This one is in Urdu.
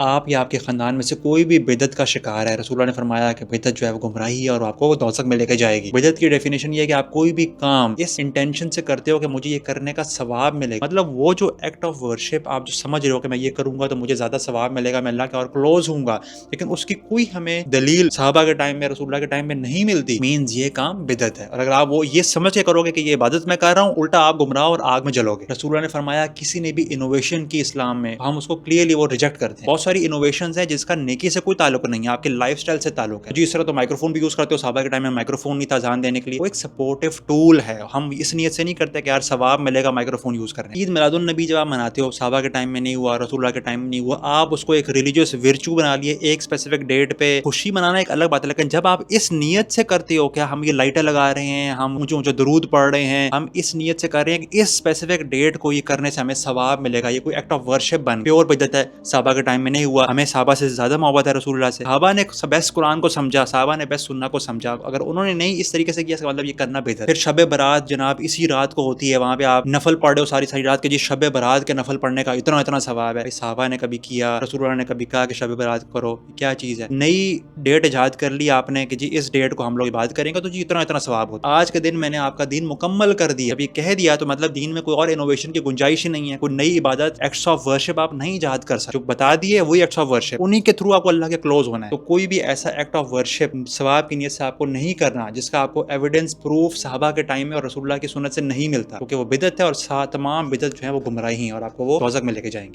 آپ یا آپ کے خاندان میں سے کوئی بھی بدعت کا شکار ہے، رسول اللہ نے فرمایا کہ بدعت جو ہے وہ گمراہی ہے اور آپ کو وہ دوزخ میں لے کے جائے گی۔ بدعت کی ڈیفینیشن یہ ہے کہ آپ کوئی بھی کام اس انٹینشن سے کرتے ہو کہ مجھے یہ کرنے کا ثواب ملے گا، مطلب وہ جو ایکٹ آف ورشپ آپ جو سمجھ رہے ہو کہ میں یہ کروں گا تو مجھے زیادہ ثواب ملے گا، میں اللہ کے اور کلوز ہوں گا، لیکن اس کی کوئی ہمیں دلیل صحابہ کے ٹائم میں، رسول اللہ کے ٹائم میں نہیں ملتی، مینز یہ کام بدعت ہے۔ اور اگر آپ وہ یہ سمجھ کے کرو گے کہ یہ عبادت میں کر رہا ہوں، الٹا آپ گمراہ اور آگ میں جلو گے۔ رسول اللہ نے فرمایا کسی نے بھی انوویشن کی اسلام میں، ہم اس کو کلیئرلی وہ ریجیکٹ کرتے ہیں۔ بہت ساری انوویشنز ہیں جس کا نیکی سے کوئی تعلق نہیں ہے، آپ کے لائف سٹائل سے تعلق ہے۔ جی اس طرح تو مائکرو فون بھی یوز کرتے ہو، صحابہ کے ٹائم میں مائکرو فون نہیں تھا اذان دینے کے لیے، وہ ایک سپورٹیو ٹول ہے، ہم اس نیت سے نہیں کرتے کہ یار ثواب ملے گا مائکرو فون یوز کرنے۔ عید میلاد النبی جب آپ مناتے ہو، صحابہ کے ٹائم میں نہیں ہوا، رسول اللہ کے ٹائم میں نہیں ہوا، آپ اس کو ایک ریلیجیس ورچو بنا لیے، ایک اسپیسیفک ڈیٹ پہ خوشی منانا ایک الگ بات ہے، لیکن جب آپ اس نیت سے کرتے ہو کہ ہم یہ لائٹیں لگا رہے ہیں، ہم اونچے اونچے درود پڑھ رہے ہیں، ہم اس نیت سے کر رہے ہیں کہ اس اسپیسیفک ڈیٹ کو یہ کرنے سے ہمیں ثواب ملے گا، یہ کوئی ایکٹ آف ورشپ بن پیور بدعت ہے، صحابہ کے ٹائم میں نہیں ہوا۔ ہمیں صحابہ سے زیادہ محبت ہے رسول اللہ سے، صحابہ نے بیسٹ قرآن کو سمجھا، صحابہ نے بیسٹ سنت کو سمجھا، اگر انہوں نے نہیں اس طریقے سے کیا مطلب یہ کرنا بہتر۔ پھر شب برات جناب اسی رات کو ہوتی ہے، وہاں پہ آپ نفل پڑھ رہے ہو ساری رات کے، جی شب برات کے نفل پڑھنے کا اتنا ثواب ہے، صحابہ نے کبھی کیا، رسول اللہ نے کبھی کہا کہ شب برات کرو، کیا چیز ہے؟ نئی ڈیٹ ایجاد کر لی آپ نے کہ جی اس ڈیٹ کو ہم لوگ عبادت کریں گے تو جی اتنا ثواب ہوتا ہے۔ آج کے دن میں نے آپ کا دین مکمل کر دیا، اب یہ کہہ دیا تو مطلب دین میں کوئی اور انوویشن کی گنجائش ہی نہیں ہے، کوئی نئی عبادت ایکٹس آف ورشپ آپ نہیں ایجاد کر سکتے، جو بتا دیے وہی ایکٹس آف ورشپ، انہی کے تھرو آپ کو اللہ کے کلوز ہونا ہے۔ تو کوئی بھی ایسا ایکٹ آف ورشپ ثواب کی نیت سے آپ کو نہیں کرنا جس کا آپ کو ایویڈنس پروف صحابہ کے ٹائم میں اور رسول اللہ کی سنت سے نہیں ملتا، کیونکہ وہ بدعت ہے، اور تمام بدعت جو ہے وہ گمراہی ہیں اور آپ کو وہ دوزخ میں لے کے جائیں گے۔